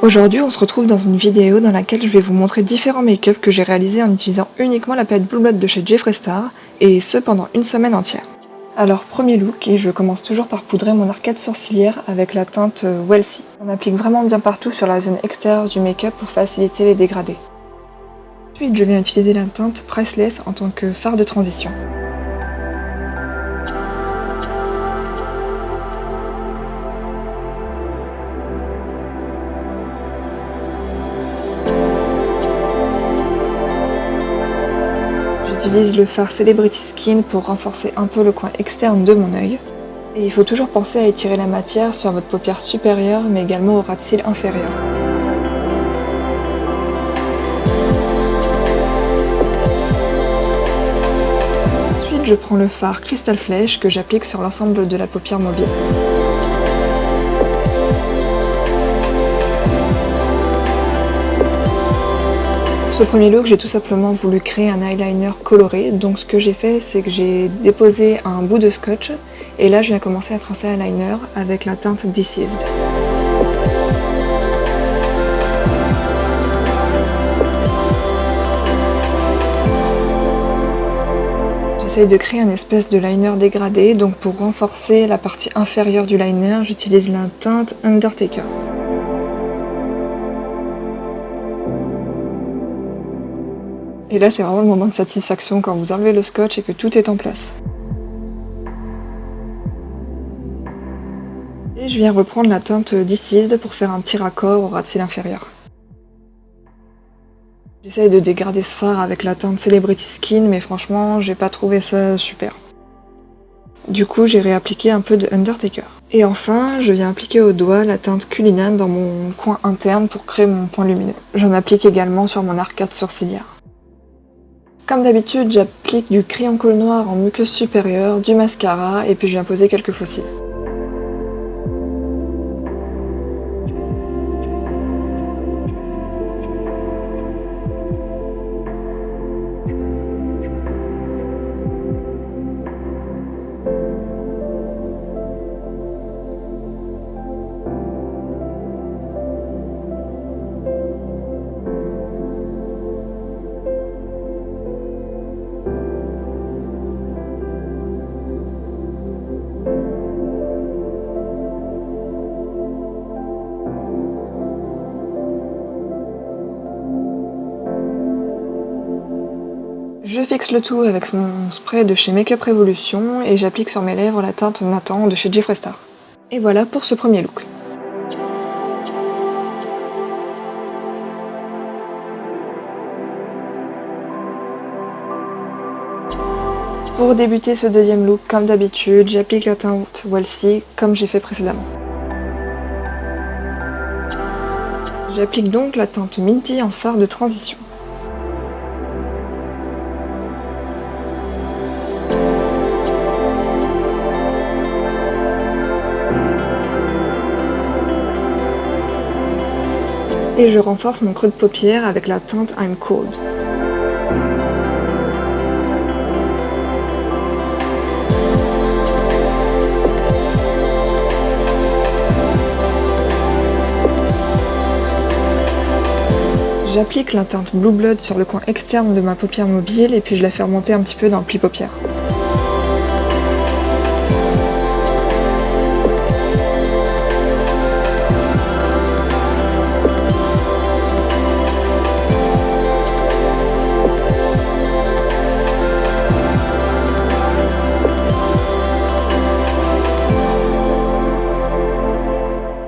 Aujourd'hui, on se retrouve dans une vidéo dans laquelle je vais vous montrer différents make-up que j'ai réalisés en utilisant uniquement la palette Blue Blood de chez Jeffree Star, et ce pendant une semaine entière. Alors premier look, et je commence toujours par poudrer mon arcade sourcilière avec la teinte Welcie. On applique vraiment bien partout sur la zone extérieure du make-up pour faciliter les dégradés. Ensuite, je viens utiliser la teinte Priceless en tant que fard de transition. J'utilise le fard Celebrity Skin pour renforcer un peu le coin externe de mon œil. Et il faut toujours penser à étirer la matière sur votre paupière supérieure mais également au ras de cils inférieur. Ensuite, je prends le fard Crystal Flash que j'applique sur l'ensemble de la paupière mobile. Pour ce premier look, j'ai tout simplement voulu créer un eyeliner coloré, donc ce que j'ai fait, c'est que j'ai déposé un bout de scotch, et là je viens commencer à tracer un liner avec la teinte Deceased. J'essaye de créer un espèce de liner dégradé, donc pour renforcer la partie inférieure du liner, j'utilise la teinte Undertaker. Et là, c'est vraiment le moment de satisfaction quand vous enlevez le scotch et que tout est en place. Et je viens reprendre la teinte Deceased pour faire un petit raccord au ras de cils inférieur. J'essaye de dégrader ce fard avec la teinte Celebrity Skin, mais franchement, j'ai pas trouvé ça super. Du coup, j'ai réappliqué un peu de Undertaker. Et enfin, je viens appliquer au doigt la teinte Cullinan dans mon coin interne pour créer mon point lumineux. J'en applique également sur mon arcade sourcilière. Comme d'habitude, j'applique du crayon colle noir en muqueuse supérieure, du mascara, et puis je viens poser quelques faux cils. Je fixe le tout avec mon spray de chez Makeup Revolution et j'applique sur mes lèvres la teinte Nathan de chez Jeffree Star. Et voilà pour ce premier look. Pour débuter ce deuxième look, comme d'habitude, j'applique la teinte Welcie comme j'ai fait précédemment. J'applique donc la teinte Minty en fard de transition. Et je renforce mon creux de paupière avec la teinte I'm Cold. J'applique la teinte Blue Blood sur le coin externe de ma paupière mobile et puis je la fais remonter un petit peu dans le pli paupière.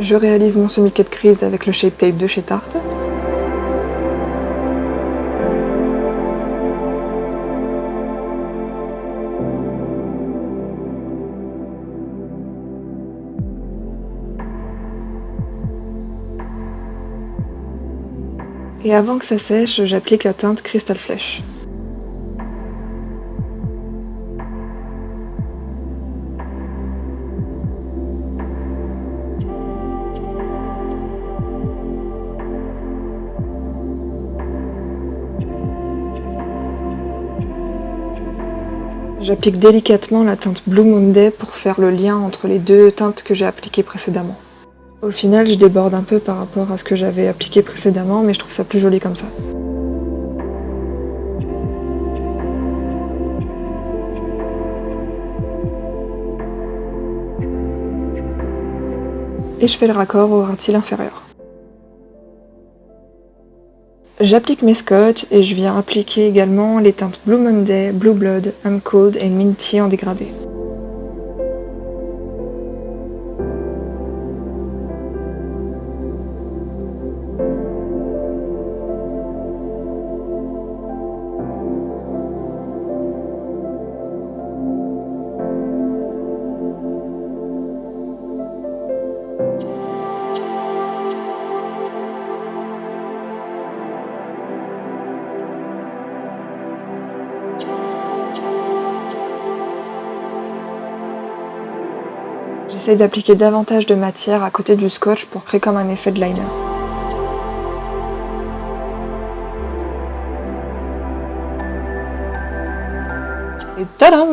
Je réalise mon semi-quai de crise avec le Shape Tape de chez Tarte. Et avant que ça sèche, j'applique la teinte Crystal Flash. J'applique délicatement la teinte Blue Monday pour faire le lien entre les deux teintes que j'ai appliquées précédemment. Au final, je déborde un peu par rapport à ce que j'avais appliqué précédemment, mais je trouve ça plus joli comme ça. Et je fais le raccord au ras de cils inférieur. J'applique mes scotch et je viens appliquer également les teintes Blue Monday, Blue Blood, I'm Cold et Minty en dégradé. J'essaye d'appliquer davantage de matière à côté du scotch pour créer comme un effet de liner. Et tadam!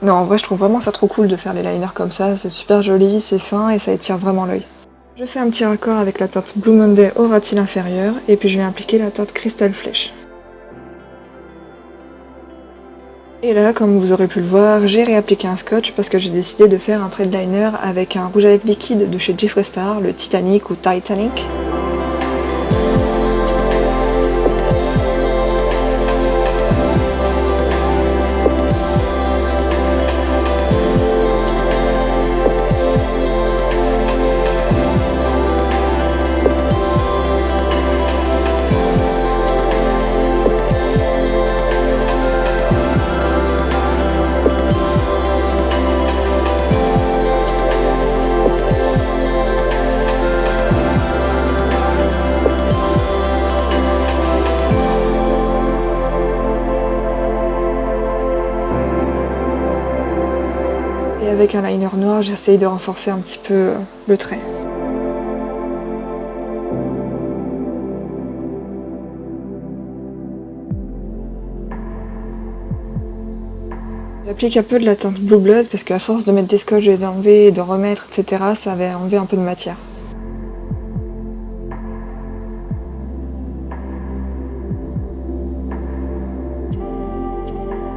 Non, en vrai, je trouve vraiment ça trop cool de faire les liners comme ça, c'est super joli, c'est fin et ça étire vraiment l'œil. Je fais un petit raccord avec la teinte Blue Monday au ras de cils inférieur et puis je vais appliquer la teinte Crystal Flesh. Et là, comme vous aurez pu le voir, j'ai réappliqué un scotch parce que j'ai décidé de faire un trade liner avec un rouge à lèvres liquide de chez Jeffree Star, le Titanic ou Titanic. Et avec un liner noir, j'essaye de renforcer un petit peu le trait. J'applique un peu de la teinte Blue Blood parce qu'à force de mettre des scotch, de les enlever et de remettre, etc., ça avait enlevé un peu de matière.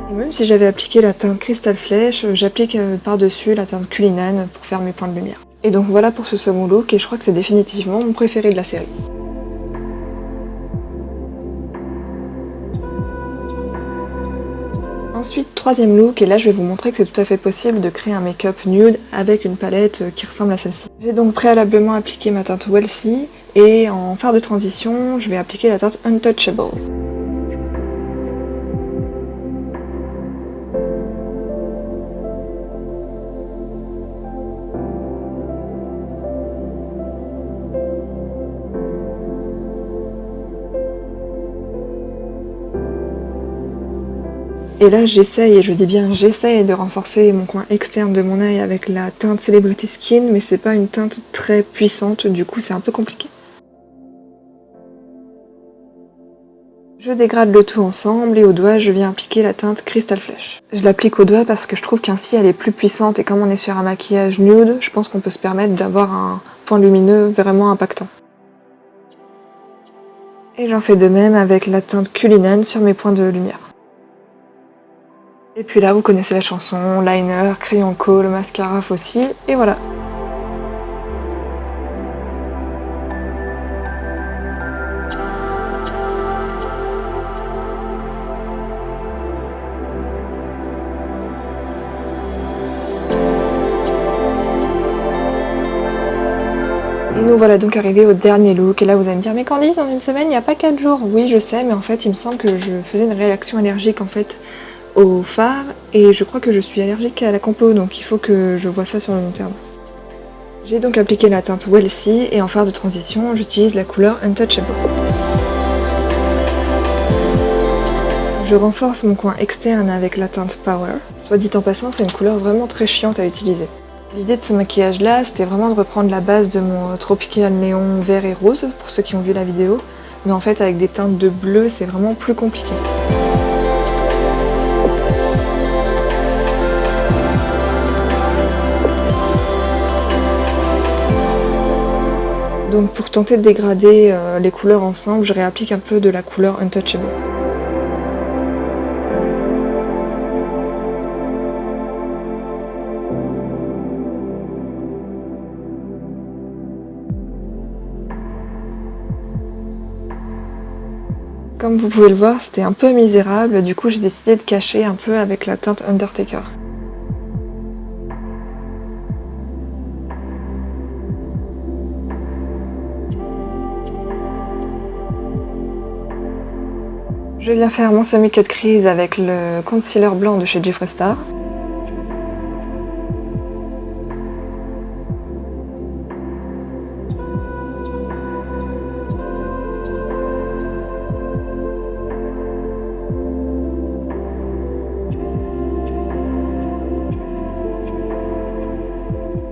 Et même si j'avais appliqué la teinte Crystal Flesh, j'applique par-dessus la teinte Cullinan pour faire mes points de lumière. Et donc voilà pour ce second look et je crois que c'est définitivement mon préféré de la série. Ensuite, troisième look, et là je vais vous montrer que c'est tout à fait possible de créer un make-up nude avec une palette qui ressemble à celle-ci. J'ai donc préalablement appliqué ma teinte Welsie, et en phare de transition, je vais appliquer la teinte Untouchable. Et là j'essaye, et je dis bien j'essaye de renforcer mon coin externe de mon œil avec la teinte Celebrity Skin, mais c'est pas une teinte très puissante, du coup c'est un peu compliqué. Je dégrade le tout ensemble et au doigt je viens appliquer la teinte Crystal Flesh. Je l'applique au doigt parce que je trouve qu'ainsi elle est plus puissante et comme on est sur un maquillage nude, je pense qu'on peut se permettre d'avoir un point lumineux vraiment impactant. Et j'en fais de même avec la teinte Cullinan sur mes points de lumière. Et puis là, vous connaissez la chanson, liner, crayon colle, mascara fossile, et voilà. Et nous voilà donc arrivés au dernier look, et là vous allez me dire, mais Candice, dans une semaine, il n'y a pas 4 jours. Oui, je sais, mais en fait, il me semble que je faisais une réaction allergique en fait au fard et je crois que je suis allergique à la compo, donc il faut que je vois ça sur le long terme. J'ai donc appliqué la teinte Welsie et en phare de transition j'utilise la couleur Untouchable. Je renforce mon coin externe avec la teinte Power. Soit dit en passant, c'est une couleur vraiment très chiante à utiliser. L'idée de ce maquillage là, c'était vraiment de reprendre la base de mon Tropical Néon vert et rose, pour ceux qui ont vu la vidéo, mais en fait avec des teintes de bleu c'est vraiment plus compliqué. Donc pour tenter de dégrader les couleurs ensemble, je réapplique un peu de la couleur Untouchable. Comme vous pouvez le voir, c'était un peu misérable, du coup j'ai décidé de cacher un peu avec la teinte Undertaker. Je viens faire mon semi-cut crease avec le concealer blanc de chez Jeffree Star.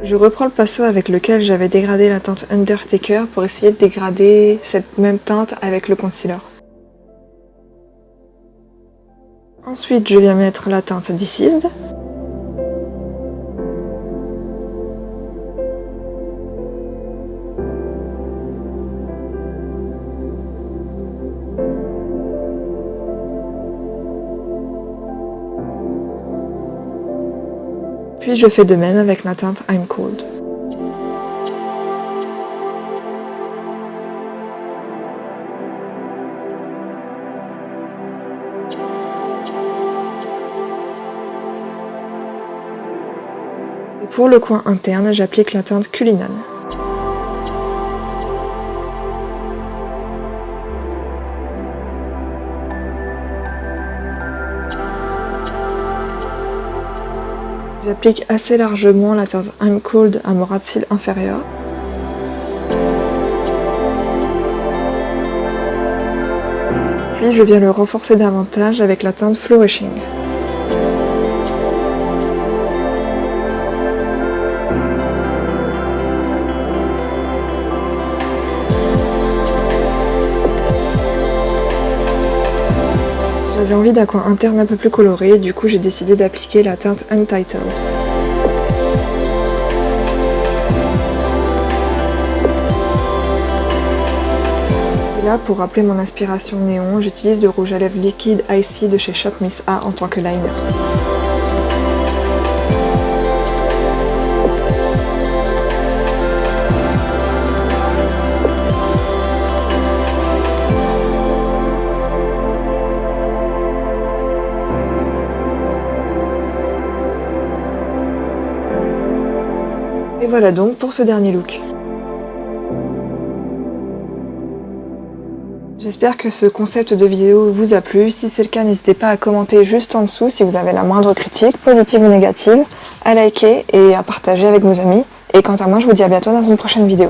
Je reprends le pinceau avec lequel j'avais dégradé la teinte Undertaker pour essayer de dégrader cette même teinte avec le concealer. Ensuite, je viens mettre la teinte Deceased. Puis je fais de même avec la teinte I'm Cold. Et pour le coin interne, j'applique la teinte Cullinan. J'applique assez largement la teinte I'm Cold à mon ras de cils inférieur. Puis je viens le renforcer davantage avec la teinte Flourishing. J'avais envie d'un coin interne un peu plus coloré, du coup j'ai décidé d'appliquer la teinte Untitled. Et là, pour rappeler mon inspiration néon, j'utilise le rouge à lèvres liquide Icy de chez Shop Miss A en tant que liner. Et voilà donc pour ce dernier look. J'espère que ce concept de vidéo vous a plu. Si c'est le cas, n'hésitez pas à commenter juste en dessous si vous avez la moindre critique, positive ou négative, à liker et à partager avec vos amis. Et quant à moi, je vous dis à bientôt dans une prochaine vidéo.